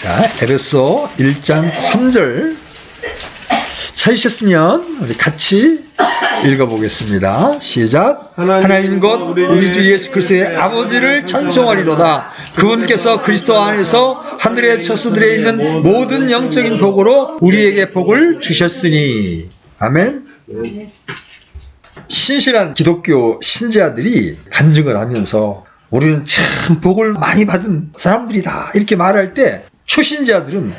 자, 에베소 1장 3절 찾으셨으면 우리 같이 읽어보겠습니다. 시작. 하나님 곧 우리 주 예수 그리스도의 아버지를 찬송하리로다. 그분께서 그리스도 안에서 하늘의 처소들에 있는 모든 영적인 복으로 우리에게 복을 주셨으니. 아멘. 신실한 기독교 신자들이 간증을 하면서 우리는 참 복을 많이 받은 사람들이다 이렇게 말할 때, 초신자들은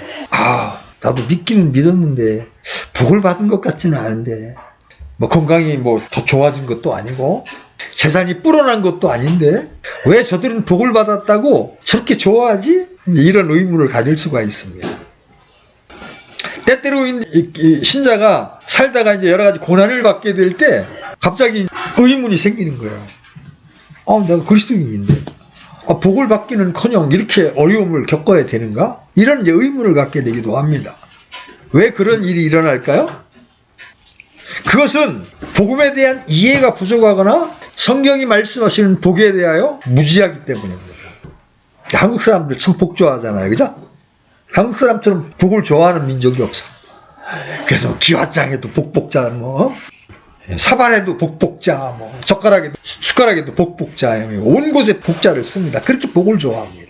나도 믿기는 믿었는데 복을 받은 것 같지는 않은데, 건강이 더 좋아진 것도 아니고 재산이 불어난 것도 아닌데 왜 저들은 복을 받았다고 저렇게 좋아하지? 이런 의문을 가질 수가 있습니다. 때때로 이 신자가 살다가 이제 여러 가지 고난을 받게 될 때 갑자기 의문이 생기는 거예요. 내가 그리스도인인데 복을 받기는커녕 이렇게 어려움을 겪어야 되는가? 이런 이제 의문을 갖게 되기도 합니다. 왜 그런 일이 일어날까요? 그것은 복음에 대한 이해가 부족하거나 성경이 말씀하시는 복에 대하여 무지하기 때문입니다. 한국 사람들 참 복 좋아하잖아요. 그죠? 한국 사람처럼 복을 좋아하는 민족이 없어. 그래서 기와장에도 복복자, 사발에도 복복자, 숟가락에도 복복자, 온 곳에 복자를 씁니다. 그렇게 복을 좋아합니다.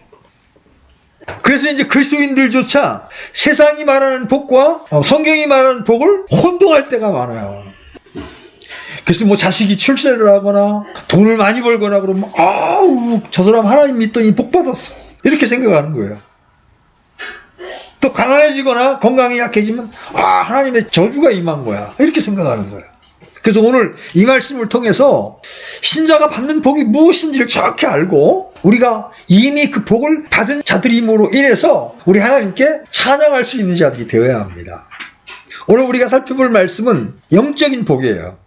그래서 이제 그리스도인들조차 세상이 말하는 복과 성경이 말하는 복을 혼동할 때가 많아요. 그래서 자식이 출세를 하거나 돈을 많이 벌거나 그러면 저 사람 하나님 믿더니 복 받았어 이렇게 생각하는 거예요. 또 가난해지거나 건강이 약해지면 하나님의 저주가 임한 거야 이렇게 생각하는 거예요. 그래서 오늘 이 말씀을 통해서 신자가 받는 복이 무엇인지를 정확히 알고 우리가 이미 그 복을 받은 자들임으로 인해서 우리 하나님께 찬양할 수 있는 자들이 되어야 합니다. 오늘 우리가 살펴볼 말씀은 영적인 복이에요.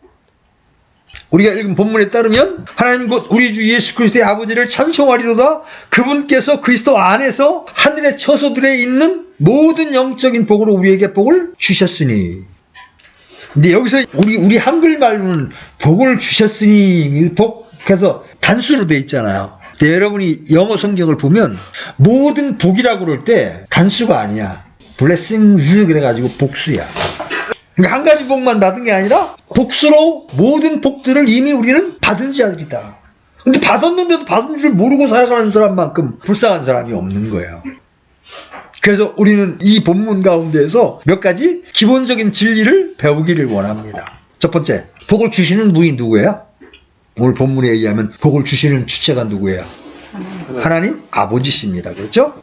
우리가 읽은 본문에 따르면 하나님 곧 우리 주 예수 그리스도의 아버지를 찬송하리로다. 그분께서 그리스도 안에서 하늘의 처소들에 있는 모든 영적인 복으로 우리에게 복을 주셨으니. 근데 여기서 우리 한글말로는 복을 주셨으니, 그래서 단수로 돼 있잖아요. 근데 여러분이 영어 성경을 보면 모든 복이라고 그럴 때 단수가 아니야. blessings 그래가지고 복수야. 그러니까 한 가지 복만 받은 게 아니라 복수로 모든 복들을 이미 우리는 받은 자들이다. 근데 받았는데도 받은 줄 모르고 살아가는 사람만큼 불쌍한 사람이 없는 거예요. 그래서 우리는 이 본문 가운데에서 몇 가지 기본적인 진리를 배우기를 원합니다. 첫 번째, 복을 주시는 분이 누구예요? 오늘 본문에 의하면 복을 주시는 주체가 누구예요? 하나님 아버지십니다. 그렇죠?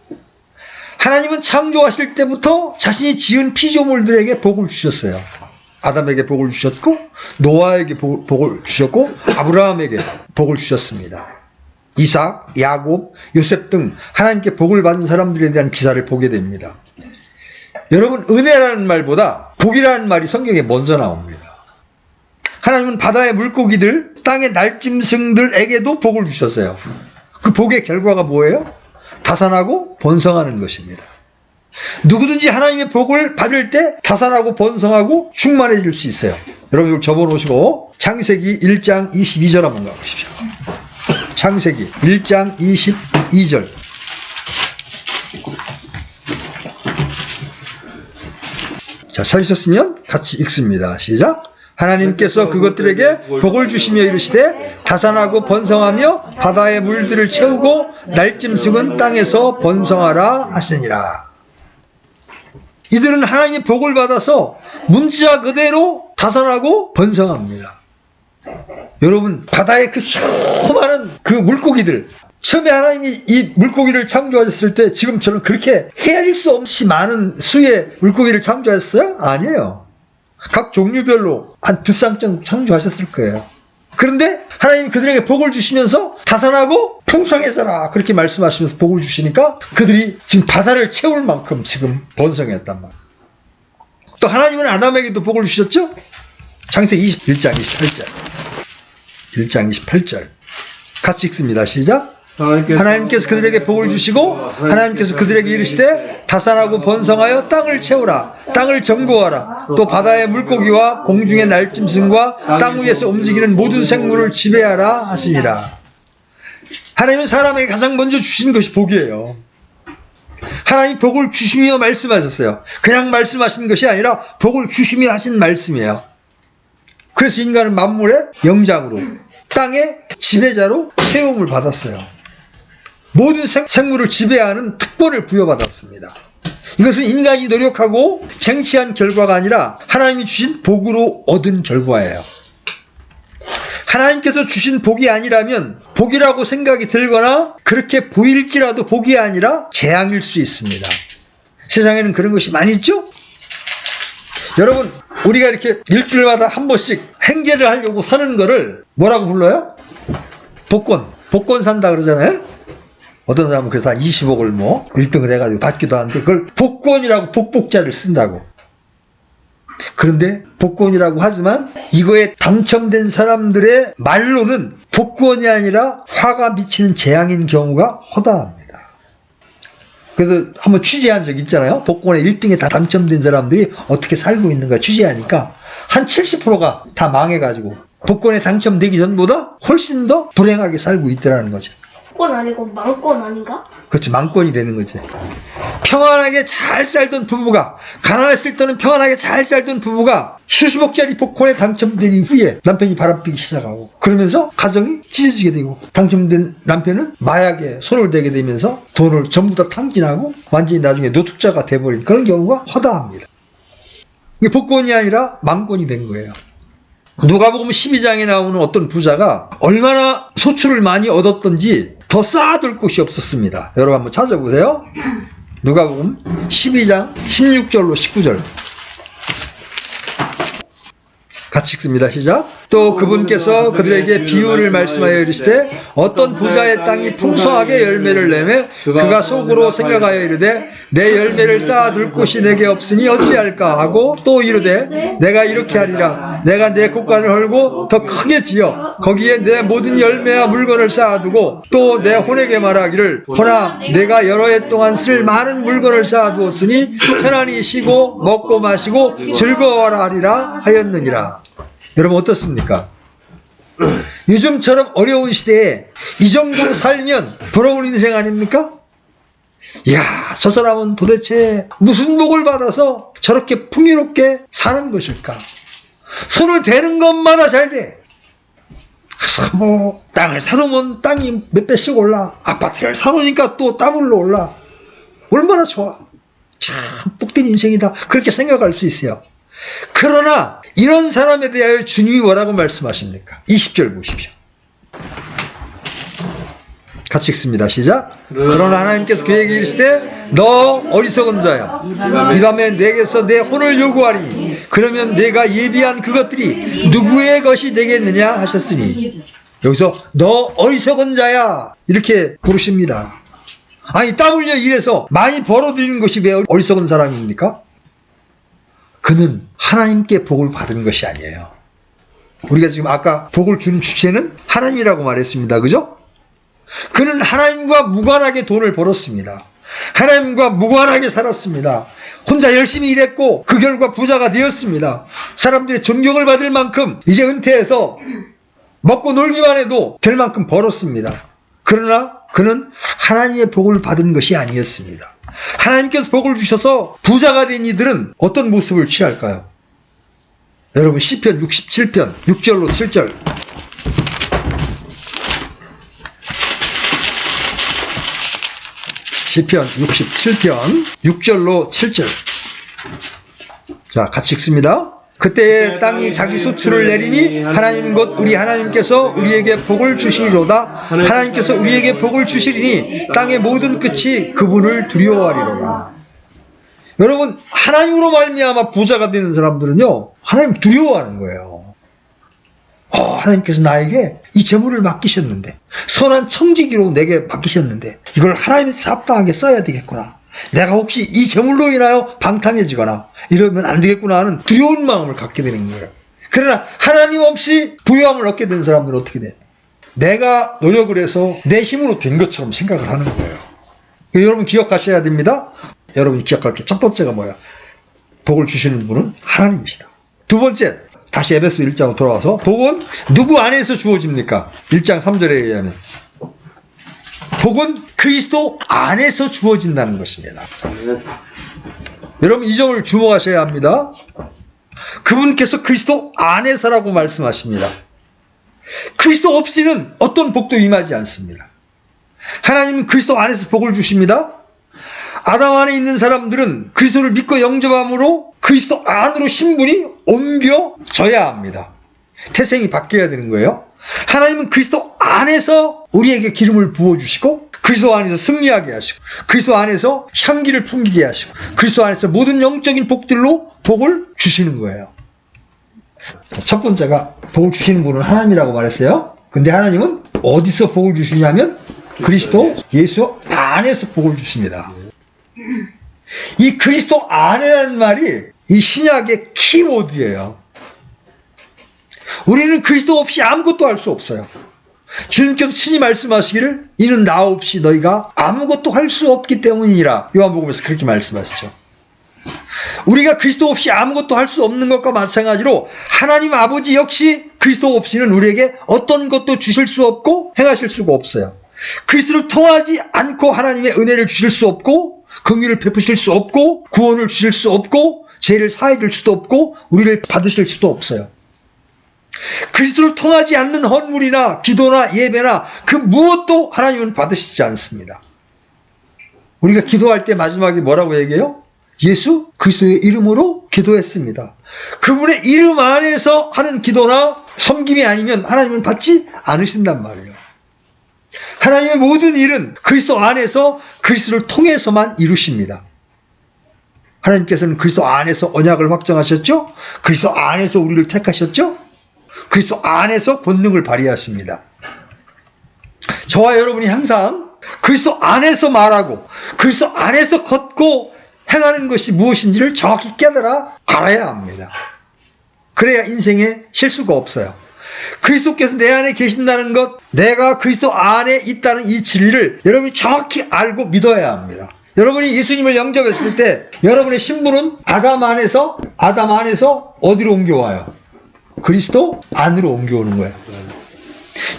하나님은 창조하실 때부터 자신이 지은 피조물들에게 복을 주셨어요. 아담에게 복을 주셨고, 노아에게 복을 주셨고, 아브라함에게 복을 주셨습니다. 이삭, 야곱, 요셉 등 하나님께 복을 받은 사람들에 대한 기사를 보게 됩니다. 여러분, 은혜라는 말보다 복이라는 말이 성경에 먼저 나옵니다. 하나님은 바다의 물고기들, 땅의 날짐승들에게도 복을 주셨어요. 그 복의 결과가 뭐예요? 다산하고 번성하는 것입니다. 누구든지 하나님의 복을 받을 때 다산하고 번성하고 충만해질 수 있어요. 여러분 이걸 접어놓으시고 창세기 1장 22절 한번 가보십시오. 창세기 1장 22절. 자, 찾으셨으면 같이 읽습니다. 시작. 하나님께서 그것들에게 복을 주시며 이르시되 다산하고 번성하며 바다의 물들을 채우고 날짐승은 땅에서 번성하라 하시니라. 이들은 하나님의 복을 받아서 문자 그대로 다산하고 번성합니다. 여러분, 바다의 그 수많은 그 물고기들, 처음에 하나님이 이 물고기를 창조하셨을 때 지금처럼 그렇게 헤아릴 수 없이 많은 수의 물고기를 창조하셨어요? 아니에요. 각 종류별로 한 두 쌍쯤 창조하셨을 거예요. 그런데 하나님이 그들에게 복을 주시면서 다산하고 풍성해져라 그렇게 말씀하시면서 복을 주시니까 그들이 지금 바다를 채울 만큼 지금 번성했단 말이에요. 또 하나님은 아담에게도 복을 주셨죠? 창세기 1장 28절. 1장 28절. 같이 읽습니다. 시작. 하나님께서 그들에게 복을 주시고 하나님께서 그들에게 이르시되 다산하고 번성하여 땅을 채우라. 땅을 정복하라. 또 바다의 물고기와 공중의 날짐승과 땅 위에서 움직이는 모든 생물을 지배하라 하시니라. 하나님은 사람에게 가장 먼저 주신 것이 복이에요. 하나님 복을 주시며 말씀하셨어요. 그냥 말씀하신 것이 아니라 복을 주시며 하신 말씀이에요. 그래서 인간은 만물의 영장으로, 땅의 지배자로 세움을 받았어요. 모든 생물을 지배하는 특권을 부여받았습니다. 이것은 인간이 노력하고 쟁취한 결과가 아니라 하나님이 주신 복으로 얻은 결과예요. 하나님께서 주신 복이 아니라면 복이라고 생각이 들거나 그렇게 보일지라도 복이 아니라 재앙일 수 있습니다. 세상에는 그런 것이 많이 있죠? 여러분, 우리가 이렇게 일주일마다 한 번씩 행제를 하려고 사는 거를 뭐라고 불러요? 복권 산다 그러잖아요? 어떤 사람은 그래서 20억을 1등을 해가지고 받기도 하는데 그걸 복권이라고 복복자를 쓴다고. 그런데 복권이라고 하지만 이거에 당첨된 사람들의 말로는 복권이 아니라 화가 미치는 재앙인 경우가 허다합니다. 그래서 한번 취재한 적 있잖아요. 복권에 1등에 다 당첨된 사람들이 어떻게 살고 있는가 취재하니까 한 70%가 다 망해가지고 복권에 당첨되기 전보다 훨씬 더 불행하게 살고 있더라는 거죠. 복권 아니고 망권 아닌가? 그렇지, 망권이 되는 거지. 평안하게 잘 살던 부부가, 가난했을 때는 평안하게 잘 살던 부부가 수십억짜리 복권에 당첨된 이후에 남편이 바람피기 시작하고 그러면서 가정이 찢어지게 되고 당첨된 남편은 마약에 손을 대게 되면서 돈을 전부 다 탕진하고 완전히 나중에 노숙자가 돼버린 그런 경우가 허다합니다. 이게 복권이 아니라 망권이 된 거예요. 누가복음 12장에 나오는 어떤 부자가 얼마나 소출을 많이 얻었던지 더 쌓아둘 곳이 없었습니다. 여러분 한번 찾아보세요. 누가복음 12장 16절로 19절 같이 읽습니다. 시작. 또 그분께서 그들에게 비유를 말씀하여 이르시되 어떤 부자의 땅이 풍성하게 열매를 내매 그가 속으로 생각하여 이르되 내 열매를 쌓아둘 곳이 내게 없으니 어찌할까 하고 또 이르되 내가 이렇게 하리라. 내가 내 곳간을 헐고 더 크게 지어 거기에 내 모든 열매와 물건을 쌓아두고 또 내 혼에게 말하기를 호나 내가 여러 해 동안 쓸 많은 물건을 쌓아두었으니 편안히 쉬고 먹고 마시고 즐거워하라 하리라 하였느니라. 여러분 어떻습니까? 요즘처럼 어려운 시대에 이 정도로 살면 부러운 인생 아닙니까? 이야, 저 사람은 도대체 무슨 복을 받아서 저렇게 풍요롭게 사는 것일까? 손을 대는 것마다 잘 돼. 그래서 땅을 사놓으면 땅이 몇 배씩 올라. 아파트를 사놓으니까 또 더블로 올라. 얼마나 좋아. 참 복된 인생이다. 그렇게 생각할 수 있어요. 그러나 이런 사람에 대하여 주님이 뭐라고 말씀하십니까? 20절 보십시오. 같이 읽습니다. 시작. 그러나 하나님께서 그에게 이르시되 너 어리석은 자야 이 밤에 내게서 내 혼을 요구하리. 그러면 내가 예비한 그것들이 누구의 것이 되겠느냐 하셨으니 여기서 너 어리석은 자야 이렇게 부르십니다. 아니 땀 흘려 일해서 많이 벌어들이는 것이 왜 어리석은 사람입니까? 그는 하나님께 복을 받은 것이 아니에요. 우리가 지금 아까 복을 주는 주체는 하나님이라고 말했습니다. 그죠? 그는 하나님과 무관하게 돈을 벌었습니다. 하나님과 무관하게 살았습니다. 혼자 열심히 일했고 그 결과 부자가 되었습니다. 사람들의 존경을 받을 만큼 이제 은퇴해서 먹고 놀기만 해도 될 만큼 벌었습니다. 그러나 그는 하나님의 복을 받은 것이 아니었습니다. 하나님께서 복을 주셔서 부자가 된 이들은 어떤 모습을 취할까요? 여러분 시편 67편 6절로 7절 시편 67편 6절로 7절 자 같이 읽습니다. 그때에 땅이 자기 소출을 내리니 하나님 곧 우리 하나님께서 우리에게 복을 주시리로다. 하나님께서 우리에게 복을 주시리니 땅의 모든 끝이 그분을 두려워하리로다. 여러분 하나님으로 말미암아 부자가 되는 사람들은요 하나님 두려워하는 거예요. 하나님께서 나에게 이 재물을 맡기셨는데 선한 청지기로 내게 맡기셨는데 이걸 하나님께서 합당하게 써야 되겠구나. 내가 혹시 이 재물로 인하여 방탕해지거나 이러면 안 되겠구나 하는 두려운 마음을 갖게 되는 거예요. 그러나 하나님 없이 부유함을 얻게 된 사람들은 어떻게 돼? 내가 노력을 해서 내 힘으로 된 것처럼 생각을 하는 거예요. 여러분 기억하셔야 됩니다. 여러분이 기억할 게 첫 번째가 뭐야? 복을 주시는 분은 하나님이시다. 두 번째, 다시 에베소 1장으로 돌아와서 복은 누구 안에서 주어집니까? 1장 3절에 의하면 복은 그리스도 안에서 주어진다는 것입니다. 여러분 이 점을 주목하셔야 합니다. 그분께서 그리스도 안에서라고 말씀하십니다. 그리스도 없이는 어떤 복도 임하지 않습니다. 하나님은 그리스도 안에서 복을 주십니다. 아담 안에 있는 사람들은 그리스도를 믿고 영접함으로 그리스도 안으로 신분이 옮겨져야 합니다. 태생이 바뀌어야 되는 거예요. 하나님은 그리스도 안에서 우리에게 기름을 부어주시고 그리스도 안에서 승리하게 하시고 그리스도 안에서 향기를 풍기게 하시고 그리스도 안에서 모든 영적인 복들로 복을 주시는 거예요. 첫 번째가 복을 주시는 분은 하나님이라고 말했어요. 근데 하나님은 어디서 복을 주시냐면 그리스도 예수 안에서 복을 주십니다. 이 그리스도 안에라는 말이 이 신약의 키워드예요. 우리는 그리스도 없이 아무것도 할 수 없어요. 주님께서 친히 말씀하시기를 이는 나 없이 너희가 아무것도 할 수 없기 때문이라 요한복음에서 그렇게 말씀하시죠. 우리가 그리스도 없이 아무것도 할 수 없는 것과 마찬가지로 하나님 아버지 역시 그리스도 없이는 우리에게 어떤 것도 주실 수 없고 행하실 수가 없어요. 그리스도를 통하지 않고 하나님의 은혜를 주실 수 없고 긍휼을 베푸실 수 없고 구원을 주실 수 없고 죄를 사해 줄 수도 없고 우리를 받으실 수도 없어요. 그리스도를 통하지 않는 헌물이나 기도나 예배나 그 무엇도 하나님은 받으시지 않습니다. 우리가 기도할 때 마지막에 뭐라고 얘기해요? 예수 그리스도의 이름으로 기도했습니다. 그분의 이름 안에서 하는 기도나 섬김이 아니면 하나님은 받지 않으신단 말이에요. 하나님의 모든 일은 그리스도 안에서 그리스도를 통해서만 이루십니다. 하나님께서는 그리스도 안에서 언약을 확정하셨죠? 그리스도 안에서 우리를 택하셨죠? 그리스도 안에서 권능을 발휘하십니다. 저와 여러분이 항상 그리스도 안에서 말하고 그리스도 안에서 걷고 행하는 것이 무엇인지를 정확히 깨달아 알아야 합니다. 그래야 인생에 실수가 없어요. 그리스도께서 내 안에 계신다는 것, 내가 그리스도 안에 있다는 이 진리를 여러분이 정확히 알고 믿어야 합니다. 여러분이 예수님을 영접했을 때 여러분의 신분은 아담 안에서 어디로 옮겨와요? 그리스도 안으로 옮겨오는 거예요.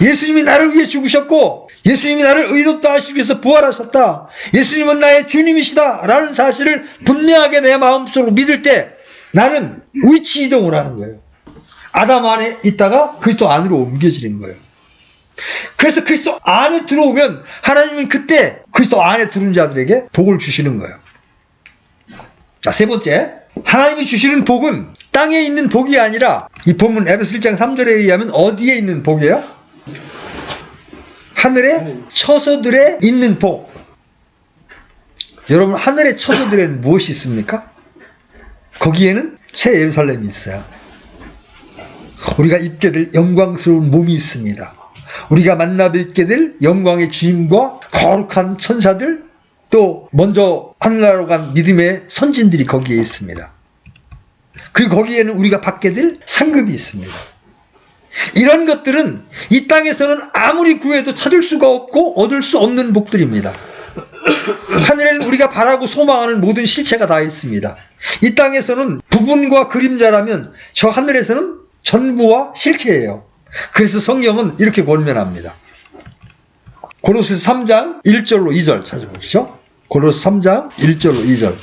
예수님이 나를 위해 죽으셨고 예수님이 나를 의롭다 하시기 위해서 부활하셨다. 예수님은 나의 주님이시다 라는 사실을 분명하게 내 마음속으로 믿을 때 나는 위치 이동을 하는 거예요. 아담 안에 있다가 그리스도 안으로 옮겨지는 거예요. 그래서 그리스도 안에 들어오면 하나님은 그때 그리스도 안에 들어온 자들에게 복을 주시는 거예요. 자, 세 번째, 하나님이 주시는 복은 땅에 있는 복이 아니라 이 본문 에베소 1장 3절에 의하면 어디에 있는 복이에요? 하늘의 처소들에 있는 복. 여러분, 하늘의 처소들에는 무엇이 있습니까? 거기에는 새 예루살렘이 있어요. 우리가 입게 될 영광스러운 몸이 있습니다. 우리가 만나 뵙게 될 영광의 주님과 거룩한 천사들, 또 먼저 하늘나라로 간 믿음의 선진들이 거기에 있습니다. 그리고 거기에는 우리가 받게 될 상급이 있습니다. 이런 것들은 이 땅에서는 아무리 구해도 찾을 수가 없고 얻을 수 없는 복들입니다. 하늘에는 우리가 바라고 소망하는 모든 실체가 다 있습니다. 이 땅에서는 부분과 그림자라면 저 하늘에서는 전부와 실체예요. 그래서 성경은 이렇게 권면합니다. 고로새서 3장 1절로 2절 찾아보시죠. 고로새 3장 1절로 2절.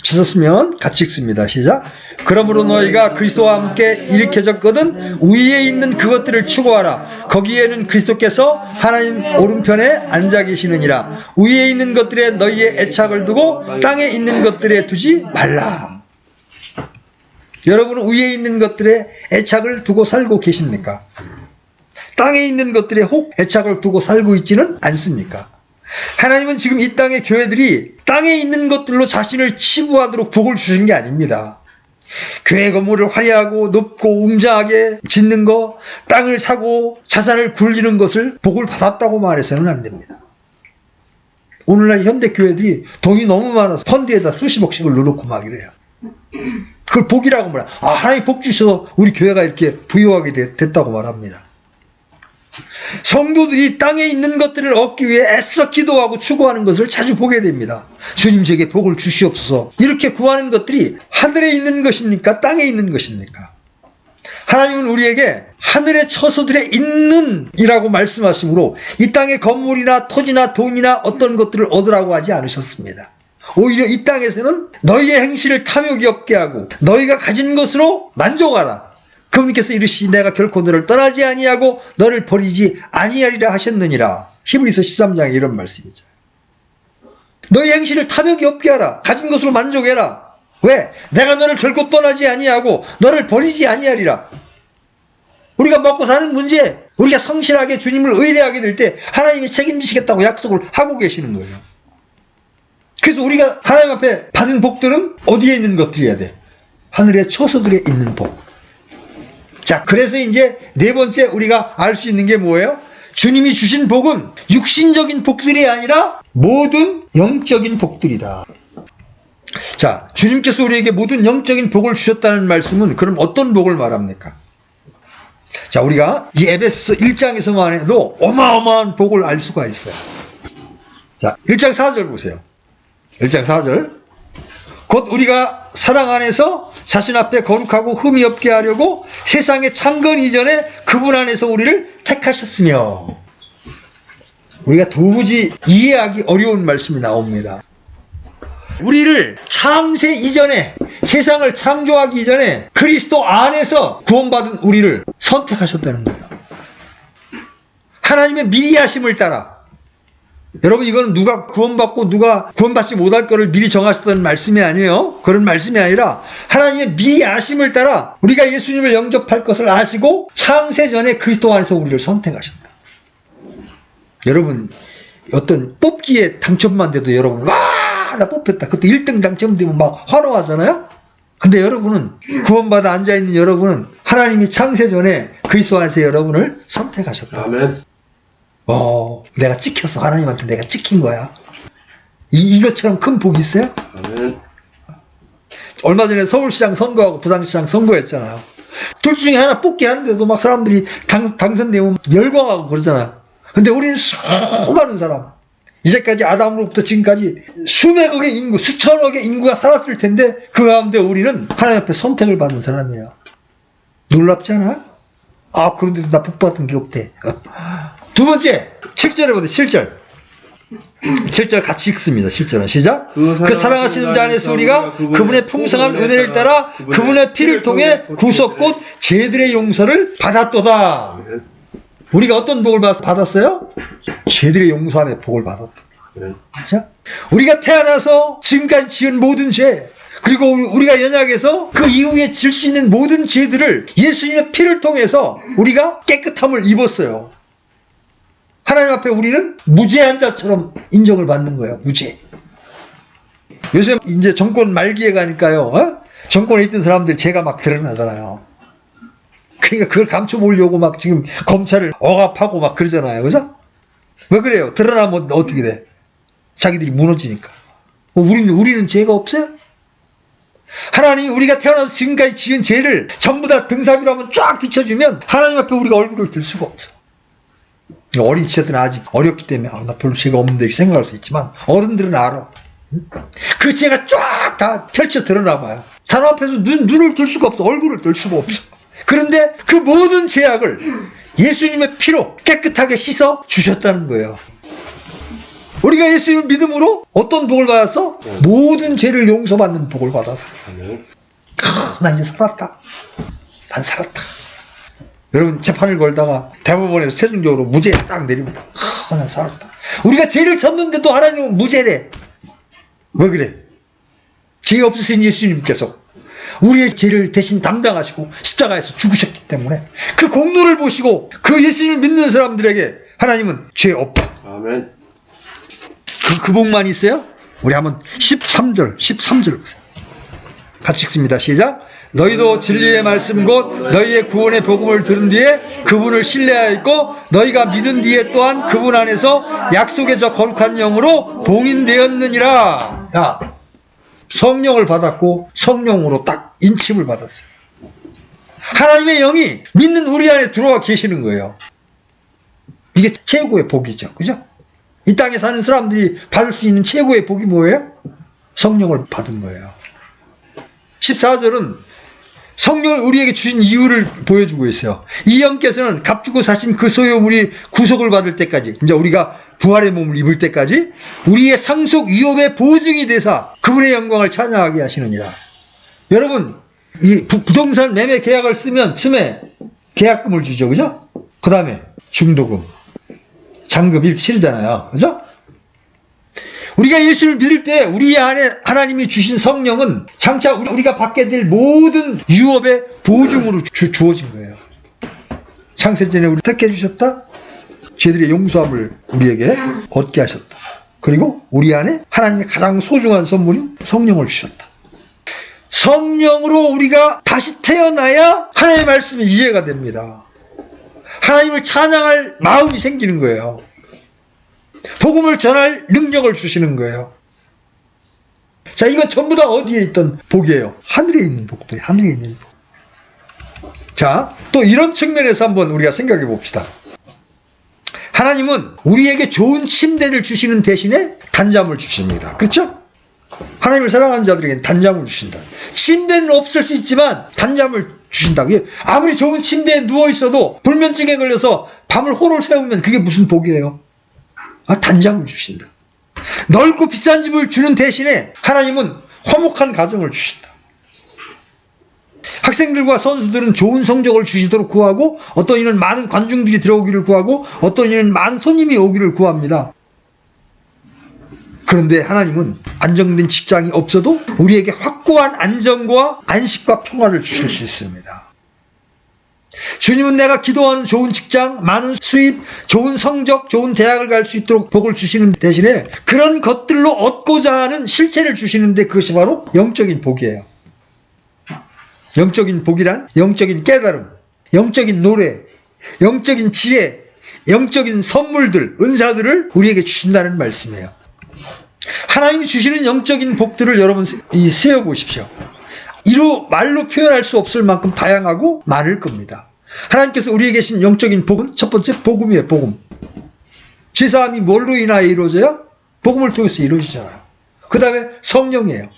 찾았으면 같이 읽습니다. 시작. 그러므로 너희가 그리스도와 함께 일으켜졌거든 위에 있는 그것들을 추구하라. 거기에는 그리스도께서 하나님 오른편에 앉아 계시느니라. 위에 있는 것들에 너희의 애착을 두고 땅에 있는 것들에 두지 말라. 여러분은 위에 있는 것들에 애착을 두고 살고 계십니까? 땅에 있는 것들에 혹 애착을 두고 살고 있지는 않습니까? 하나님은 지금 이 땅의 교회들이 땅에 있는 것들로 자신을 치부하도록 복을 주신 게 아닙니다. 교회 건물을 화려하고 높고 웅장하게 짓는 거, 땅을 사고 자산을 굴리는 것을 복을 받았다고 말해서는 안 됩니다. 오늘날 현대 교회들이 돈이 너무 많아서 펀드에다 수십억씩을 넣어놓고 막 이래요. 그걸 복이라고 말해요. 아, 하나님 복 주셔서 우리 교회가 이렇게 부유하게 됐다고 말합니다. 성도들이 땅에 있는 것들을 얻기 위해 애써 기도하고 추구하는 것을 자주 보게 됩니다. 주님 제게 복을 주시옵소서. 이렇게 구하는 것들이 하늘에 있는 것입니까? 땅에 있는 것입니까? 하나님은 우리에게 하늘의 처소들에 있는 이라고 말씀하시므로 이 땅의 건물이나 토지나 돈이나 어떤 것들을 얻으라고 하지 않으셨습니다. 오히려 이 땅에서는 너희의 행실을 탐욕이 없게 하고 너희가 가진 것으로 만족하라. 그분께서 이르시니 내가 결코 너를 떠나지 아니하고 너를 버리지 아니하리라 하셨느니라. 히브리서 13장에 이런 말씀이죠. 너희 행실을 탐욕이 없게 하라. 가진 것으로 만족해라. 왜? 내가 너를 결코 떠나지 아니하고 너를 버리지 아니하리라. 우리가 먹고 사는 문제, 우리가 성실하게 주님을 의뢰하게 될 때 하나님이 책임지시겠다고 약속을 하고 계시는 거예요. 그래서 우리가 하나님 앞에 받은 복들은 어디에 있는 것들이어야 돼? 하늘의 처소들에 있는 복. 자, 그래서 이제 네 번째 우리가 알 수 있는 게 뭐예요? 주님이 주신 복은 육신적인 복들이 아니라 모든 영적인 복들이다. 자, 주님께서 우리에게 모든 영적인 복을 주셨다는 말씀은 그럼 어떤 복을 말합니까? 자, 우리가 이 에베소서 1장에서만 해도 어마어마한 복을 알 수가 있어요. 자, 1장 4절 보세요. 1장 4절. 곧 우리가 사랑 안에서 자신 앞에 거룩하고 흠이 없게 하려고 세상의 창건 이전에 그분 안에서 우리를 택하셨으며. 우리가 도무지 이해하기 어려운 말씀이 나옵니다. 우리를 창세 이전에, 세상을 창조하기 이전에 그리스도 안에서 구원받은 우리를 선택하셨다는 거예요. 하나님의 미리 하심을 따라. 여러분, 이거는 누가 구원받고 누가 구원받지 못할 거를 미리 정하셨다는 말씀이 아니에요. 그런 말씀이 아니라 하나님의 미리 아심을 따라 우리가 예수님을 영접할 것을 아시고 창세 전에 그리스도 안에서 우리를 선택하셨다. 여러분, 어떤 뽑기에 당첨만 돼도 여러분 와, 나 뽑혔다. 그때 1등 당첨되면 막 환호하잖아요. 근데 여러분은, 구원받아 앉아있는 여러분은 하나님이 창세 전에 그리스도 안에서 여러분을 선택하셨다. 아멘. 내가 찍혔어. 하나님한테 내가 찍힌 거야. 이것처럼 큰 복이 있어요? 아멘. 얼마 전에 서울시장 선거하고 부산시장 선거했잖아요. 둘 중에 하나 뽑기 하는데도 막 사람들이 당선되면 열광하고 그러잖아요. 근데 우리는 수많은 사람, 이제까지 아담으로부터 지금까지 수백억의 인구, 수천억의 인구가 살았을 텐데 그 가운데 우리는 하나님 앞에 선택을 받은 사람이에요. 놀랍지 않아요? 그런데도 나 복 받은 게 없대. 두 번째, 7절에 보세요. 7절. 7절 같이 읽습니다. 7절은 시작. 그 사랑하시는 자 안에서 우리가 그분의 풍성한 은혜를 따라 그분의 피를 통해 구속 곧 죄들의 용서를 받았도다. 우리가 어떤 복을 받았어요? 죄들의 용서함의 복을 받았다. 자, 우리가 태어나서 지금까지 지은 모든 죄, 그리고 우리가 연약해서 그 이후에 질 수 있는 모든 죄들을 예수님의 피를 통해서 우리가 깨끗함을 입었어요. 하나님 앞에 우리는 무죄한 자처럼 인정을 받는 거예요. 무죄. 요새 이제 정권 말기에 가니까요. 정권에 있던 사람들 죄가 막 드러나잖아요. 그러니까 그걸 감춰보려고 막 지금 검찰을 억압하고 막 그러잖아요. 그죠? 왜 그래요? 드러나면 어떻게 돼? 자기들이 무너지니까. 우리는 죄가 없어요? 하나님이 우리가 태어나서 지금까지 지은 죄를 전부 다 등사비로 한번 쫙 비춰주면 하나님 앞에 우리가 얼굴을 들 수가 없어. 어린 시절들은 아직 어렵기 때문에 나 별로 죄가 없는데 이렇게 생각할 수 있지만 어른들은 알아. 그 죄가 쫙 다 펼쳐 드러나봐요. 사람 앞에서 눈을 들 수가 없어. 얼굴을 들 수가 없어. 그런데 그 모든 죄악을 예수님의 피로 깨끗하게 씻어 주셨다는 거예요. 우리가 예수님을 믿음으로 어떤 복을 받았어? 모든 죄를 용서받는 복을 받았어. 난 이제 살았다. 난 살았다. 여러분, 재판을 걸다가 대법원에서 최종적으로 무죄 딱 내리면 난 살았다. 우리가 죄를 졌는데도 하나님은 무죄래. 왜 그래? 죄 없으신 예수님께서 우리의 죄를 대신 담당하시고 십자가에서 죽으셨기 때문에 그 공로를 보시고 그 예수님을 믿는 사람들에게 하나님은 죄 없다. 아멘. 그 복만 있어요? 우리 한번 13절 같이 읽습니다. 시작. 너희도 진리의 말씀 곧 너희의 구원의 복음을 들은 뒤에 그분을 신뢰하였고 너희가 믿은 뒤에 또한 그분 안에서 약속의 저 거룩한 영으로 봉인되었느니라. 야, 성령을 받았고 성령으로 딱 인침을 받았어요. 하나님의 영이 믿는 우리 안에 들어와 계시는 거예요. 이게 최고의 복이죠. 그죠? 이 땅에 사는 사람들이 받을 수 있는 최고의 복이 뭐예요? 성령을 받은 거예요. 14절은 성령을 우리에게 주신 이유를 보여주고 있어요. 이 영께서는 값주고 사신 그 소유물이 구속을 받을 때까지, 이제 우리가 부활의 몸을 입을 때까지 우리의 상속 위협의 보증이 되사 그분의 영광을 찬양하게 하시느니라. 여러분, 이 부동산 매매 계약을 쓰면 처음에 계약금을 주죠. 그죠? 그 다음에 중도금, 잔금 이렇게 치르잖아요. 그죠? 우리가 예수를 믿을 때 우리 안에 하나님이 주신 성령은 장차 우리가 받게 될 모든 유업의 보증으로 주어진 거예요. 창세전에 우리 택해 주셨다. 죄들의 용서함을 우리에게 얻게 하셨다. 그리고 우리 안에 하나님의 가장 소중한 선물인 성령을 주셨다. 성령으로 우리가 다시 태어나야 하나님의 말씀이 이해가 됩니다. 하나님을 찬양할 마음이 생기는 거예요. 복음을 전할 능력을 주시는 거예요. 자, 이건 전부 다 어디에 있던 복이에요? 하늘에 있는 복들, 하늘에 있는 복. 자, 또 이런 측면에서 한번 우리가 생각해 봅시다. 하나님은 우리에게 좋은 침대를 주시는 대신에 단잠을 주십니다. 그렇죠? 하나님을 사랑하는 자들에게는 단잠을 주신다. 침대는 없을 수 있지만 단잠을 주신다. 아무리 좋은 침대에 누워 있어도 불면증에 걸려서 밤을 호를 세우면 그게 무슨 복이에요? 단잠을 주신다. 넓고 비싼 집을 주는 대신에 하나님은 화목한 가정을 주신다. 학생들과 선수들은 좋은 성적을 주시도록 구하고, 어떤 이는 많은 관중들이 들어오기를 구하고, 어떤 이는 많은 손님이 오기를 구합니다. 그런데 하나님은 안정된 직장이 없어도 우리에게 확고한 안정과 안식과 평화를 주실 수 있습니다. 주님은 내가 기도하는 좋은 직장, 많은 수입, 좋은 성적, 좋은 대학을 갈 수 있도록 복을 주시는 대신에 그런 것들로 얻고자 하는 실체를 주시는데 그것이 바로 영적인 복이에요. 영적인 복이란 영적인 깨달음, 영적인 노래, 영적인 지혜, 영적인 선물들, 은사들을 우리에게 주신다는 말씀이에요. 하나님이 주시는 영적인 복들을 여러분 세어보십시오. 이루 말로 표현할 수 없을 만큼 다양하고 많을 겁니다. 하나님께서 우리에게 계신 영적인 복은 첫 번째 복음이에요. 복음. 죄사함이 뭘로 인하여 이루어져요? 복음을 통해서 이루어지잖아요. 그 다음에 성령이에요.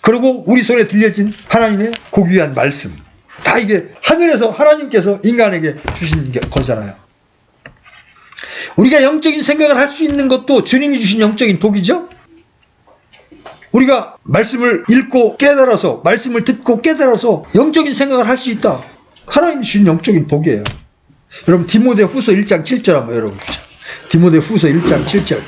그리고 우리 손에 들려진 하나님의 고귀한 말씀. 다 이게 하늘에서 하나님께서 인간에게 주신 거잖아요. 우리가 영적인 생각을 할 수 있는 것도 주님이 주신 영적인 복이죠. 우리가 말씀을 읽고 깨달아서, 말씀을 듣고 깨달아서 영적인 생각을 할 수 있다. 하나님이 주신 영적인 복이에요. 여러분 디모데후서 1장 7절 한번 열어보시죠. 디모데후서 1장 7절.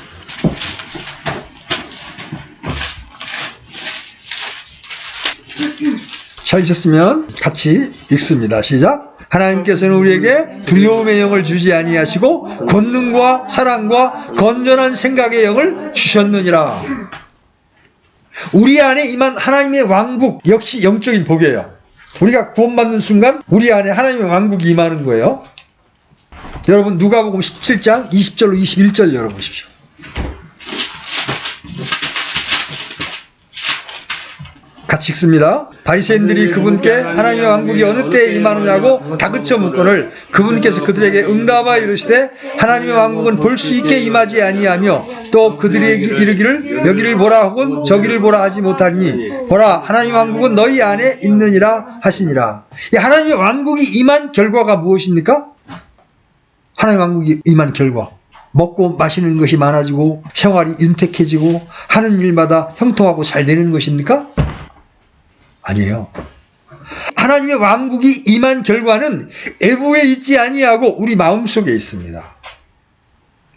찾으셨으면 같이 읽습니다. 시작. 하나님께서는 우리에게 두려움의 영을 주지 아니하시고 권능과 사랑과 건전한 생각의 영을 주셨느니라. 우리 안에 임한 하나님의 왕국 역시 영적인 복이에요. 우리가 구원받는 순간 우리 안에 하나님의 왕국이 임하는 거예요. 여러분 누가복음 17장 20절로 21절 열어보십시오. 같이 읽습니다. 바리새인들이 그분께 하나님의 왕국이 어느 때에 임하느냐고 다그쳐 묻거늘 그분께서 그들에게 응답하여 이르시되 하나님의 왕국은 볼 수 있게 임하지 아니하며 또 그들에게 이르기를 여기를 보라 혹은 저기를 보라 하지 못하니 보라 하나님의 왕국은 너희 안에 있느니라 하시니라. 이 하나님의 왕국이 임한 결과가 무엇입니까? 하나님의 왕국이 임한 결과, 먹고 마시는 것이 많아지고 생활이 윤택해지고 하는 일마다 형통하고 잘 되는 것입니까? 아니에요. 하나님의 왕국이 임한 결과는 애부에 있지 아니하고 우리 마음속에 있습니다.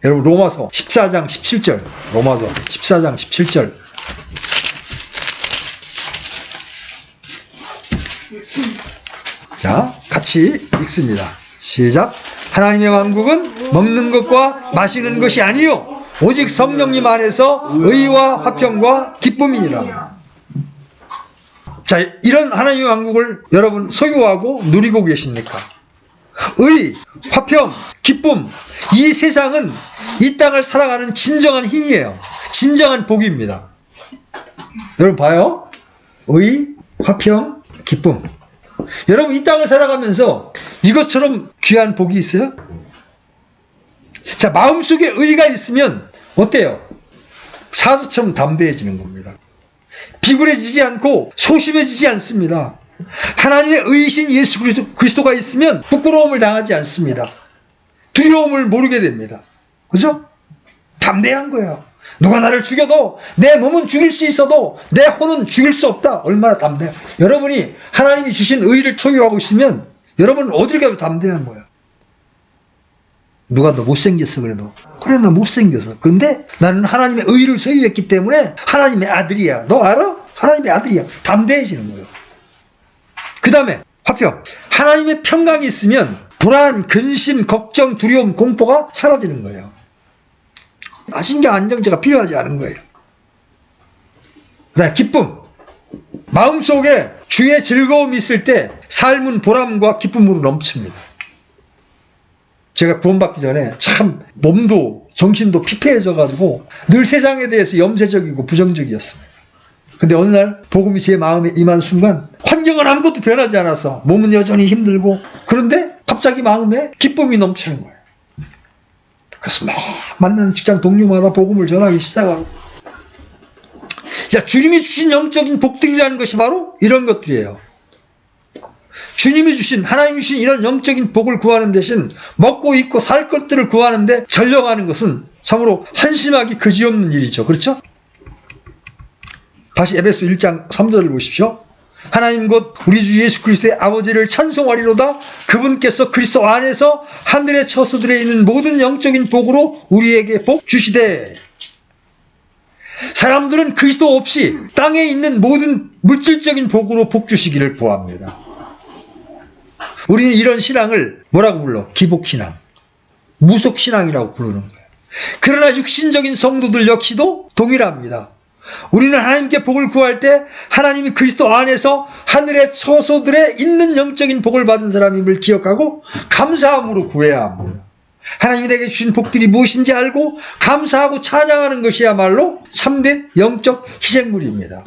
여러분 로마서 14장 17절, 로마서 14장 17절. 자, 같이 읽습니다. 시작. 하나님의 왕국은 먹는 것과 마시는 것이 아니요 오직 성령님 안에서 의와 화평과 기쁨이니라. 자, 이런 하나님의 왕국을 여러분 소유하고 누리고 계십니까? 의, 화평, 기쁨, 이 세상은 이 땅을 살아가는 진정한 힘이에요. 진정한 복입니다. 여러분 봐요. 의, 화평, 기쁨. 여러분 이 땅을 살아가면서 이것처럼 귀한 복이 있어요? 자, 마음속에 의가 있으면 어때요? 사슴처럼 담대해지는 겁니다. 비굴해지지 않고 소심해지지 않습니다. 하나님의 의이신 예수 그리스도가 있으면 부끄러움을 당하지 않습니다. 두려움을 모르게 됩니다. 그죠? 담대한 거예요. 누가 나를 죽여도 내 몸은 죽일 수 있어도 내 혼은 죽일 수 없다. 얼마나 담대해요. 여러분이 하나님이 주신 의를 소유하고 있으면 여러분은 어딜 가도 담대한 거예요. 누가 너 못생겼어 그래도. 그래 나 못생겨서. 근데 나는 하나님의 의를 소유했기 때문에 하나님의 아들이야. 너 알아? 하나님의 아들이야. 담대해지는 거예요. 그 다음에 화평. 하나님의 평강이 있으면 불안, 근심, 걱정, 두려움, 공포가 사라지는 거예요. 신경 안정제가 필요하지 않은 거예요. 그 다음에 기쁨. 마음속에 주의 즐거움이 있을 때 삶은 보람과 기쁨으로 넘칩니다. 제가 구원받기 전에 참 몸도 정신도 피폐해져가지고 늘 세상에 대해서 염세적이고 부정적이었습니다. 근데 어느 날 복음이 제 마음에 임한 순간 환경은 아무것도 변하지 않았어. 몸은 여전히 힘들고 그런데 갑자기 마음에 기쁨이 넘치는 거예요. 그래서 막 만나는 직장 동료마다 복음을 전하기 시작하고 자, 주님이 주신 영적인 복들이라는 것이 바로 이런 것들이에요. 주님이 주신 하나님이 주신 이런 영적인 복을 구하는 대신 먹고 입고 살 것들을 구하는데 전력하는 것은 참으로 한심하기 그지없는 일이죠. 그렇죠? 다시 에베소 1장 3절을 보십시오. 하나님 곧 우리 주 예수 그리스도의 아버지를 찬송하리로다. 그분께서 그리스도 안에서 하늘의 처소들에 있는 모든 영적인 복으로 우리에게 복 주시되. 사람들은 그리스도 없이 땅에 있는 모든 물질적인 복으로 복 주시기를 구합니다. 우리는 이런 신앙을 뭐라고 불러? 기복신앙, 무속신앙이라고 부르는 거예요. 그러나 육신적인 성도들 역시도 동일합니다. 우리는 하나님께 복을 구할 때 하나님이 그리스도 안에서 하늘의 처소들에 있는 영적인 복을 받은 사람임을 기억하고 감사함으로 구해야 합니다. 하나님이 내게 주신 복들이 무엇인지 알고 감사하고 찬양하는 것이야말로 참된 영적 희생물입니다.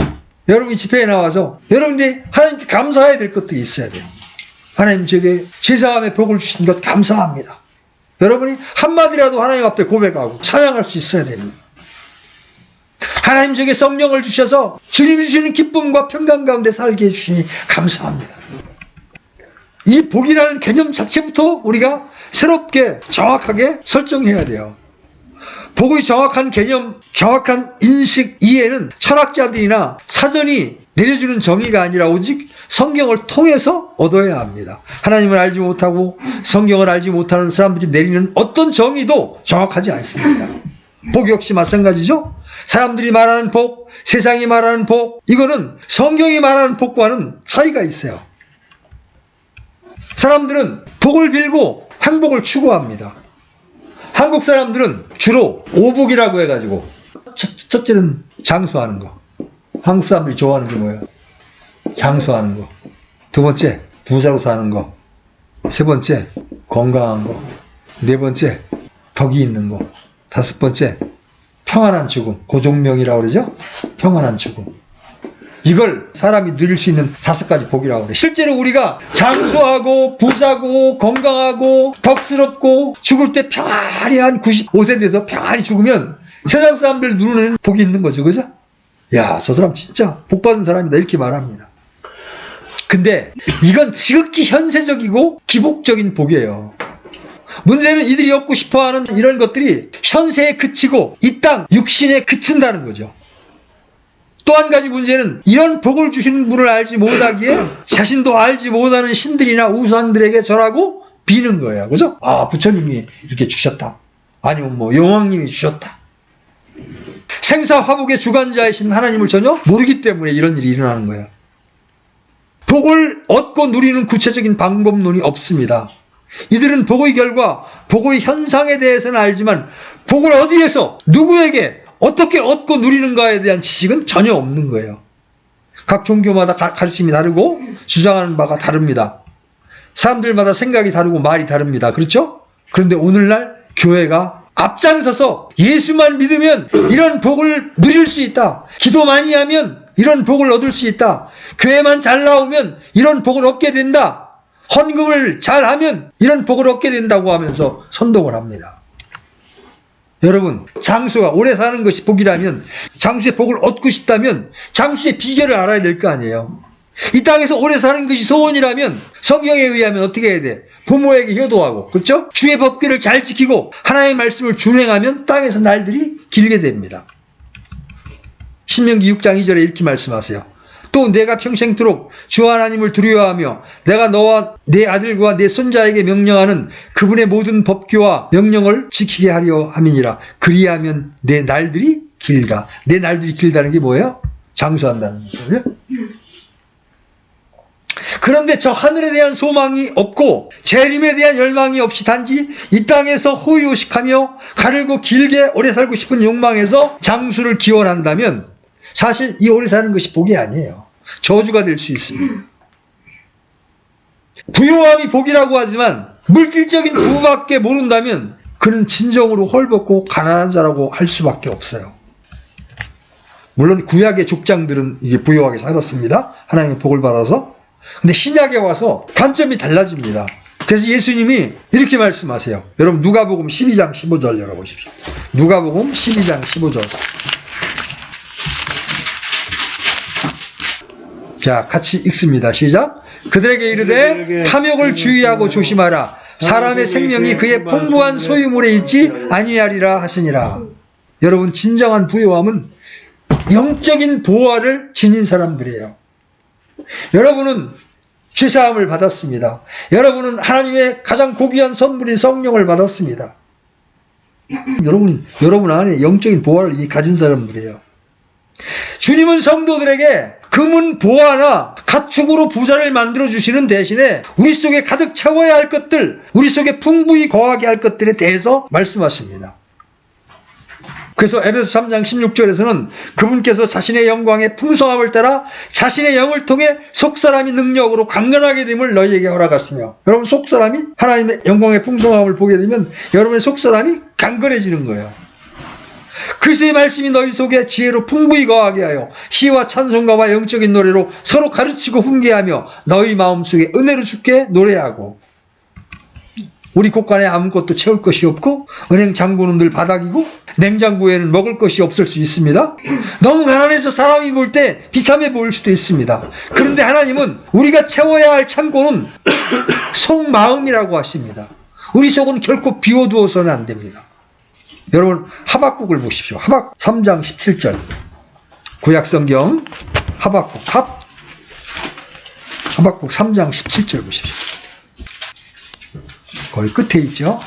여러분이 집회에 나와서 여러분들이 하나님께 감사해야 될 것들이 있어야 돼요. 하나님 제게 제사함의 복을 주신 것 감사합니다. 여러분이 한마디라도 하나님 앞에 고백하고 찬양할 수 있어야 됩니다. 하나님 제게 성령을 주셔서 주님이 주시는 기쁨과 평강 가운데 살게 해주시니 감사합니다. 이 복이라는 개념 자체부터 우리가 새롭게 정확하게 설정해야 돼요. 복의 정확한 개념, 정확한 인식, 이해는 철학자들이나 사전이 내려주는 정의가 아니라 오직 성경을 통해서 얻어야 합니다. 하나님을 알지 못하고 성경을 알지 못하는 사람들이 내리는 어떤 정의도 정확하지 않습니다. 복 역시 마찬가지죠. 사람들이 말하는 복, 세상이 말하는 복, 이거는 성경이 말하는 복과는 차이가 있어요. 사람들은 복을 빌고 행복을 추구합니다. 한국 사람들은 주로 오복이라고 해가지고 첫째는 장수하는 거. 한국 사람들이 좋아하는 게 뭐예요? 장수하는 거. 두 번째 부자로 사는 거. 세 번째 건강한 거. 네 번째 덕이 있는 거. 다섯 번째 평안한 죽음. 고종명이라고 그러죠? 평안한 죽음. 이걸 사람이 누릴 수 있는 5가지 복이라고 그래요. 실제로 우리가 장수하고 부자고 건강하고 덕스럽고 죽을 때 평안히 한 95세 돼서 평안히 죽으면 세상 사람들 누리는 복이 있는 거죠. 그죠? 야, 저 사람 진짜 복받은 사람이다 이렇게 말합니다. 근데 이건 지극히 현세적이고 기복적인 복이에요. 문제는 이들이 얻고 싶어하는 이런 것들이 현세에 그치고 이 땅 육신에 그친다는 거죠. 또 한 가지 문제는 이런 복을 주시는 분을 알지 못하기에 자신도 알지 못하는 신들이나 우상들에게 절하고 비는 거예요. 그죠? 아, 부처님이 이렇게 주셨다. 아니면 뭐 용왕님이 주셨다. 생사화복의 주관자이신 하나님을 전혀 모르기 때문에 이런 일이 일어나는 거예요. 복을 얻고 누리는 구체적인 방법론이 없습니다. 이들은 복의 결과, 복의 현상에 대해서는 알지만 복을 어디에서 누구에게 어떻게 얻고 누리는가에 대한 지식은 전혀 없는 거예요. 각 종교마다 가르침이 다르고 주장하는 바가 다릅니다. 사람들마다 생각이 다르고 말이 다릅니다. 그렇죠? 그런데 오늘날 교회가 앞장서서 예수만 믿으면 이런 복을 누릴 수 있다. 기도 많이 하면 이런 복을 얻을 수 있다. 교회만 잘 나오면 이런 복을 얻게 된다. 헌금을 잘하면 이런 복을 얻게 된다고 하면서 선동을 합니다. 여러분, 장수가 오래 사는 것이 복이라면 장수의 복을 얻고 싶다면 장수의 비결을 알아야 될 거 아니에요. 이 땅에서 오래 사는 것이 소원이라면 성경에 의하면 어떻게 해야 돼? 부모에게 효도하고, 그렇죠? 주의 법규를 잘 지키고 하나님의 말씀을 준행하면 땅에서 날들이 길게 됩니다. 신명기 6장 2절에 이렇게 말씀하세요. 또 내가 평생토록 주 하나님을 두려워하며 내가 너와 내 아들과 내 손자에게 명령하는 그분의 모든 법규와 명령을 지키게 하려 함이니라. 그리하면 내 날들이 길다. 내 날들이 길다는 게 뭐예요? 장수한다는 거죠. 그런데 저 하늘에 대한 소망이 없고 재림에 대한 열망이 없이 단지 이 땅에서 호의호식하며 가늘고 길게 오래 살고 싶은 욕망에서 장수를 기원한다면 사실 이 오래 사는 것이 복이 아니에요. 저주가 될 수 있습니다. 부요함이 복이라고 하지만 물질적인 부밖에 모른다면 그는 진정으로 헐벗고 가난한 자라고 할 수밖에 없어요. 물론 구약의 족장들은 이게 부요하게 살았습니다. 하나님의 복을 받아서. 근데 신약에 와서 관점이 달라집니다. 그래서 예수님이 이렇게 말씀하세요. 여러분 누가복음 12장 15절 열어보십시오. 누가복음 12장 15절. 자, 같이 읽습니다. 시작. 그들에게 이르되 탐욕을 주의하고 조심하라. 사람의 생명이 그의 풍부한 소유물에 있지 아니하리라 하시니라. 여러분 진정한 부요함은 영적인 보화를 지닌 사람들이에요. 여러분은 죄사함을 받았습니다. 여러분은 하나님의 가장 고귀한 선물인 성령을 받았습니다. 여러분 안에 영적인 보화를 이미 가진 사람들이에요. 주님은 성도들에게 금은 보화나 가축으로 부자를 만들어주시는 대신에 우리 속에 가득 채워야 할 것들, 우리 속에 풍부히 거하게 할 것들에 대해서 말씀하십니다. 그래서 에베소 3장 16절에서는 그분께서 자신의 영광의 풍성함을 따라 자신의 영을 통해 속사람이 능력으로 강건하게 됨을 너희에게 허락하시며, 여러분 속사람이 하나님의 영광의 풍성함을 보게 되면 여러분의 속사람이 강건해지는 거예요. 그리스도의 말씀이 너희 속에 지혜로 풍부히 거하게 하여 시와 찬송가와 영적인 노래로 서로 가르치고 훈계하며 너희 마음속에 은혜로 주께 노래하고. 우리 곳간에 아무것도 채울 것이 없고 은행 잔고는 늘 바닥이고 냉장고에는 먹을 것이 없을 수 있습니다. 너무 가난해서 사람이 볼 때 비참해 보일 수도 있습니다. 그런데 하나님은 우리가 채워야 할 창고는 속마음이라고 하십니다. 우리 속은 결코 비워두어서는 안 됩니다. 여러분 하박국을 보십시오. 하박 3장 17절 구약성경 하박국 3장 17절 보십시오. 거기 끝에 있죠.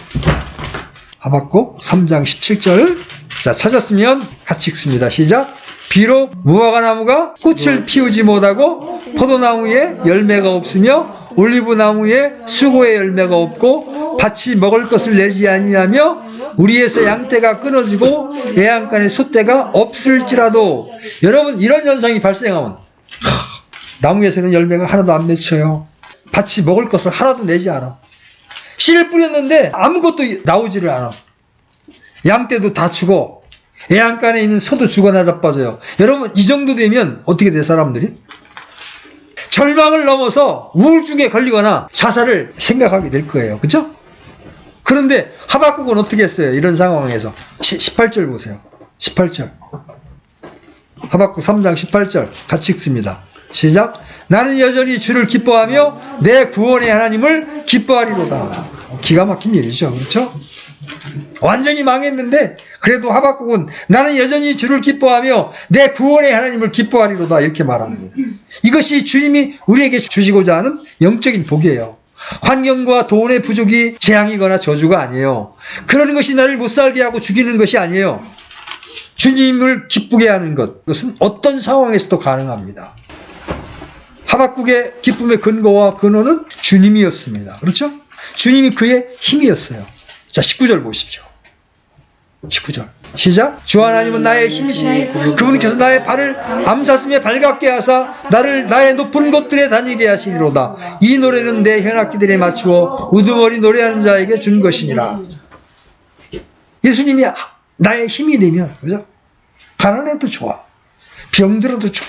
하박국 3장 17절. 자, 찾았으면 같이 읽습니다. 시작. 비록 무화과 나무가 꽃을 피우지 못하고 포도나무에 열매가 없으며 올리브나무에 수고의 열매가 없고 밭이 먹을 것을 내지 아니하며 우리에서 양떼가 끊어지고 애양간에 소떼가 없을지라도. 여러분 이런 현상이 발생하면 나무에서는 열매가 하나도 안 맺혀요. 밭이 먹을 것을 하나도 내지 않아. 씨를 뿌렸는데 아무것도 나오지를 않아. 양떼도 다 죽어. 애양간에 있는 소도 죽어나 자빠져요. 여러분 이 정도 되면 어떻게 돼 사람들이? 절망을 넘어서 우울증에 걸리거나 자살을 생각하게 될 거예요. 그렇죠? 그런데 하박국은 어떻게 했어요? 이런 상황에서 18절 보세요. 18절 하박국 3장 18절 같이 읽습니다. 시작. 나는 여전히 주를 기뻐하며 내 구원의 하나님을 기뻐하리로다. 기가 막힌 일이죠. 그렇죠? 완전히 망했는데 그래도 하박국은 나는 여전히 주를 기뻐하며 내 구원의 하나님을 기뻐하리로다 이렇게 말합니다. 이것이 주님이 우리에게 주시고자 하는 영적인 복이에요. 환경과 돈의 부족이 재앙이거나 저주가 아니에요. 그러는 것이 나를 못살게 하고 죽이는 것이 아니에요. 주님을 기쁘게 하는 것, 그것은 어떤 상황에서도 가능합니다. 하박국의 기쁨의 근거와 근원은 주님이었습니다. 그렇죠? 주님이 그의 힘이었어요. 자, 19절 보십시오. 19절 시작. 주 하나님은 나의 힘이시니 그분께서 나의 발을 암사슴에 발같게 하사 나를 나의 높은 곳들에 다니게 하시리로다. 이 노래는 내 현악기들에 맞추어 우두머리 노래하는 자에게 준 것이니라. 예수님이 나의 힘이 되면, 그죠? 가난해도 좋아, 병들어도 좋아.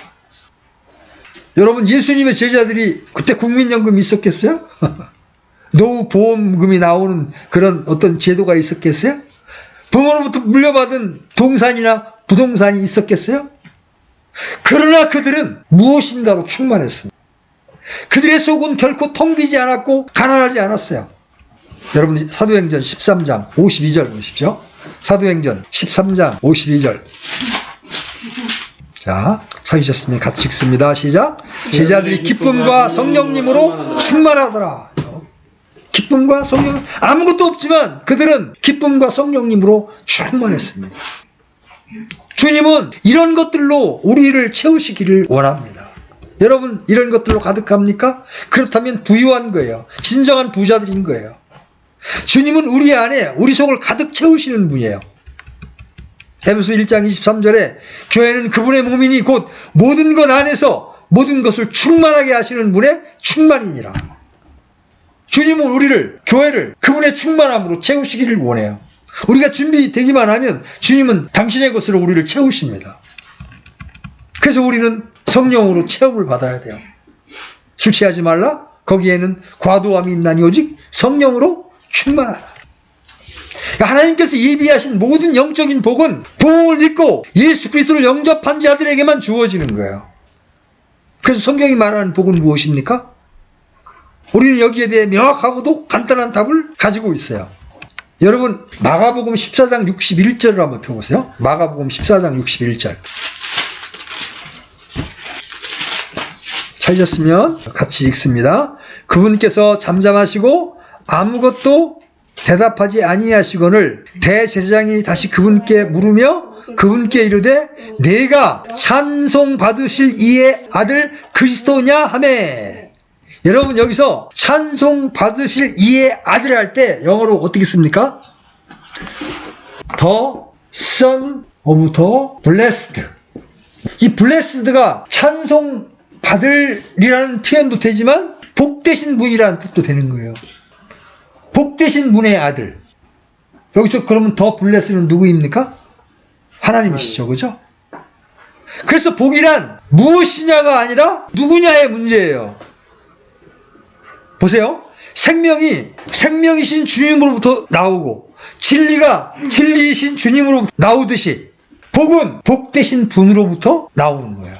여러분 예수님의 제자들이 그때 국민연금이 있었겠어요? 노후보험금이 나오는 그런 어떤 제도가 있었겠어요? 부모로부터 물려받은 동산이나 부동산이 있었겠어요? 그러나 그들은 무엇인가로 충만했습니다. 그들의 속은 결코 텅 비지 않았고 가난하지 않았어요. 여러분 사도행전 13장 52절 보십시오. 사도행전 13장 52절. 자, 찾으셨으면 같이 읽습니다. 시작. 제자들이 기쁨과 성령님으로 충만하더라. 기쁨과 성령, 아무것도 없지만 그들은 기쁨과 성령님으로 충만했습니다. 주님은 이런 것들로 우리를 채우시기를 원합니다. 여러분 이런 것들로 가득합니까? 그렇다면 부유한 거예요. 진정한 부자들인 거예요. 주님은 우리 안에 우리 속을 가득 채우시는 분이에요. 에베소 1장 23절에 교회는 그분의 몸이니 곧 모든 것 안에서 모든 것을 충만하게 하시는 분의 충만이니라. 주님은 우리를, 교회를 그분의 충만함으로 채우시기를 원해요. 우리가 준비되기만 하면 주님은 당신의 것으로 우리를 채우십니다. 그래서 우리는 성령으로 체험을 받아야 돼요. 술 취하지 말라? 거기에는 과도함이 있나니 오직 성령으로 충만하라. 그러니까 하나님께서 예비하신 모든 영적인 복은 복음을 믿고 예수 그리스도를 영접한 자들에게만 주어지는 거예요. 그래서 성경이 말하는 복은 무엇입니까? 우리는 여기에 대해 명확하고도 간단한 답을 가지고 있어요. 여러분 마가복음 14장 61절을 한번 펴보세요. 마가복음 14장 61절. 찾으셨으면 같이 읽습니다. 그분께서 잠잠하시고 아무것도 대답하지 아니하시거늘 대제사장이 다시 그분께 물으며 그분께 이르되 내가 찬송 받으실 이의 아들 그리스도냐 하매. 여러분 여기서 찬송 받으실 이의 아들 할 때 영어로 어떻게 씁니까? The Son of the Blessed. 이 blessed가 찬송 받으리라는 표현도 되지만 복되신 분이라는 뜻도 되는 거예요. 복되신 분의 아들. 여기서 그러면 더 블레스는 누구입니까? 하나님이시죠. 그죠? 그래서 복이란 무엇이냐가 아니라 누구냐의 문제예요. 보세요. 생명이신 주님으로부터 나오고 진리가 진리이신 주님으로부터 나오듯이 복은 복되신 분으로부터 나오는 거예요.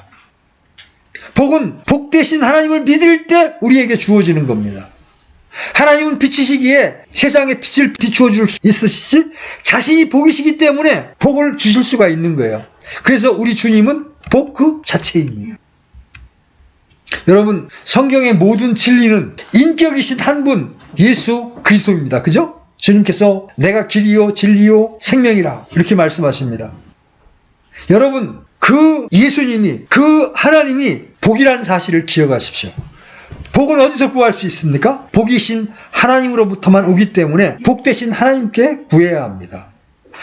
복은 복되신 하나님을 믿을 때 우리에게 주어지는 겁니다. 하나님은 빛이시기에 세상에 빛을 비추어 줄 수 있으시지 자신이 복이시기 때문에 복을 주실 수가 있는 거예요. 그래서 우리 주님은 복 그 자체입니다. 여러분 성경의 모든 진리는 인격이신 한 분 예수 그리스도입니다. 그죠? 주님께서 내가 길이요 진리요 생명이라 이렇게 말씀하십니다. 여러분 그 예수님이 그 하나님이 복이라는 사실을 기억하십시오. 복은 어디서 구할 수 있습니까? 복이신 하나님으로부터만 오기 때문에 복되신 하나님께 구해야 합니다.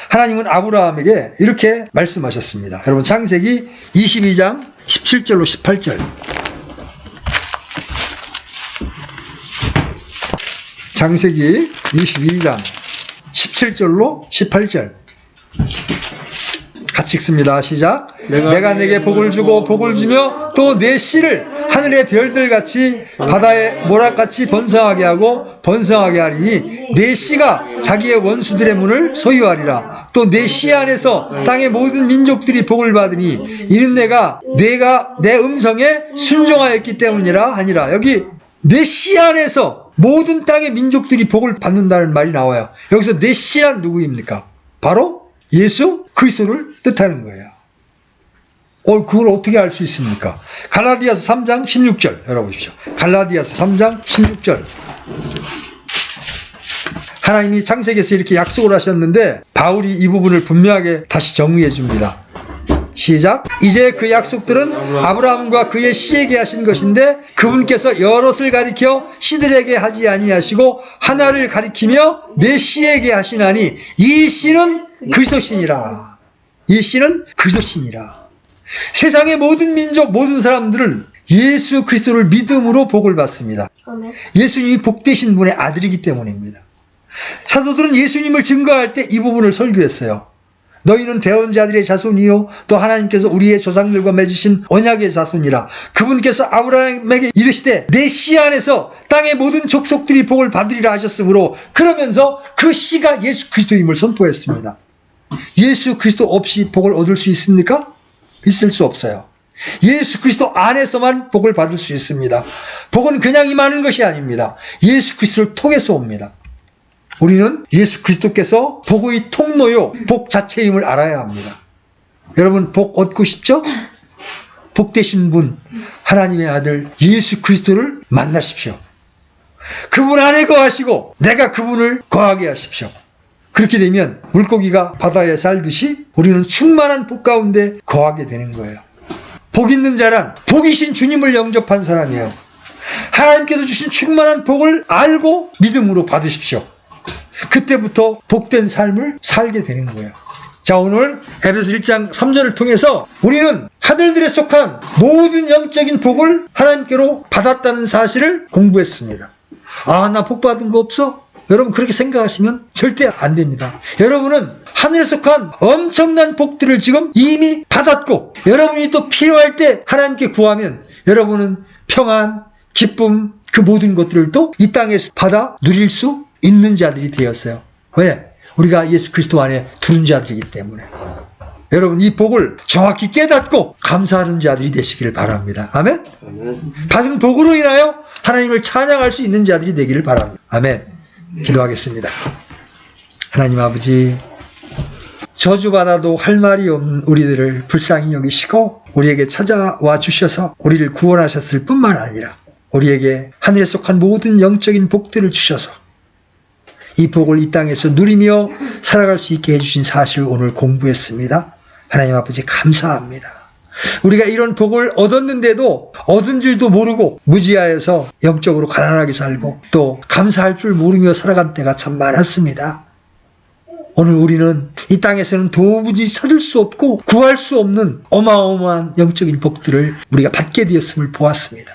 하나님은 아브라함에게 이렇게 말씀하셨습니다. 여러분 창세기 22장 17절로 18절. 창세기 22장 17절로 18절. 같이 읽습니다. 시작. 내가 내게 복을 주고 복을 주며 또 내 씨를 하늘의 별들같이 바다의 모락같이 번성하게 하고 번성하게 하리니 내 씨가 자기의 원수들의 문을 소유하리라. 또 내 씨 안에서 땅의 모든 민족들이 복을 받으니 이는 내가 내 음성에 순종하였기 때문이라 하니라. 여기 내 씨 안에서 모든 땅의 민족들이 복을 받는다는 말이 나와요. 여기서 내 씨란 누구입니까? 바로 예수 그리스도를 뜻하는 거예요. 그걸 어떻게 알 수 있습니까? 갈라디아서 3장 16절 열어보십시오. 갈라디아서 3장 16절. 하나님이 창세기에서 이렇게 약속을 하셨는데 바울이 이 부분을 분명하게 다시 정의해 줍니다. 시작. 이제 그 약속들은 아브라함과 그의 씨에게 하신 것인데 그분께서 여럿을 가리켜 씨들에게 하지 아니하시고 하나를 가리키며 내 씨에게 하시나니 이 씨는 그리스도시니라. 이 씨는 그리스도시니라. 세상의 모든 민족 모든 사람들은 예수 그리스도를 믿음으로 복을 받습니다. 예수님이 복되신 분의 아들이기 때문입니다. 사도들은 예수님을 증거할 때 이 부분을 설교했어요. 너희는 대언자들의 자손이요 또 하나님께서 우리의 조상들과 맺으신 언약의 자손이라. 그분께서 아브라함에게 이르시되 내 씨 안에서 땅의 모든 족속들이 복을 받으리라 하셨으므로 그러면서 그 씨가 예수 그리스도임을 선포했습니다. 예수 그리스도 없이 복을 얻을 수 있습니까? 있을 수 없어요. 예수 그리스도 안에서만 복을 받을 수 있습니다. 복은 그냥 임하는 것이 아닙니다. 예수 그리스도를 통해서 옵니다. 우리는 예수 그리스도께서 복의 통로요, 복 자체임을 알아야 합니다. 여러분 복 얻고 싶죠? 복되신 분, 하나님의 아들 예수 그리스도를 만나십시오. 그분 안에 거하시고 내가 그분을 거하게 하십시오. 그렇게 되면 물고기가 바다에 살듯이 우리는 충만한 복 가운데 거하게 되는 거예요. 복 있는 자란 복이신 주님을 영접한 사람이에요. 하나님께서 주신 충만한 복을 알고 믿음으로 받으십시오. 그때부터 복된 삶을 살게 되는 거예요. 자, 오늘 에베소 1장 3절을 통해서 우리는 하늘들에 속한 모든 영적인 복을 하나님께로 받았다는 사실을 공부했습니다. 아, 나 복 받은 거 없어? 여러분 그렇게 생각하시면 절대 안 됩니다. 여러분은 하늘에 속한 엄청난 복들을 지금 이미 받았고, 여러분이 또 필요할 때 하나님께 구하면 여러분은 평안, 기쁨, 그 모든 것들을 또 이 땅에서 받아 누릴 수 있는 자들이 되었어요. 왜? 우리가 예수 그리스도 안에 두른 자들이기 때문에. 여러분 이 복을 정확히 깨닫고 감사하는 자들이 되시기를 바랍니다. 아멘? 받은 복으로 인하여 하나님을 찬양할 수 있는 자들이 되기를 바랍니다. 아멘. 기도하겠습니다. 하나님 아버지, 저주받아도 할 말이 없는 우리들을 불쌍히 여기시고 우리에게 찾아와 주셔서 우리를 구원하셨을 뿐만 아니라 우리에게 하늘에 속한 모든 영적인 복들을 주셔서 이 복을 이 땅에서 누리며 살아갈 수 있게 해주신 사실을 오늘 공부했습니다. 하나님 아버지 감사합니다. 우리가 이런 복을 얻었는데도 얻은 줄도 모르고 무지하여서 영적으로 가난하게 살고 또 감사할 줄 모르며 살아간 때가 참 많았습니다. 오늘 우리는 이 땅에서는 도무지 찾을 수 없고 구할 수 없는 어마어마한 영적인 복들을 우리가 받게 되었음을 보았습니다.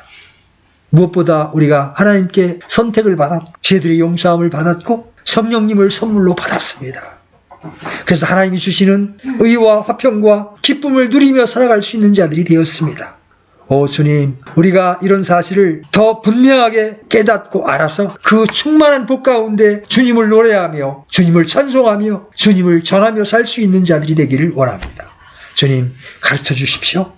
무엇보다 우리가 하나님께 선택을 받았고 죄들의 용서함을 받았고 성령님을 선물로 받았습니다. 그래서 하나님이 주시는 의와 화평과 기쁨을 누리며 살아갈 수 있는 자들이 되었습니다. 오 주님, 우리가 이런 사실을 더 분명하게 깨닫고 알아서 그 충만한 복 가운데 주님을 노래하며 주님을 찬송하며 주님을 전하며 살 수 있는 자들이 되기를 원합니다. 주님 가르쳐 주십시오.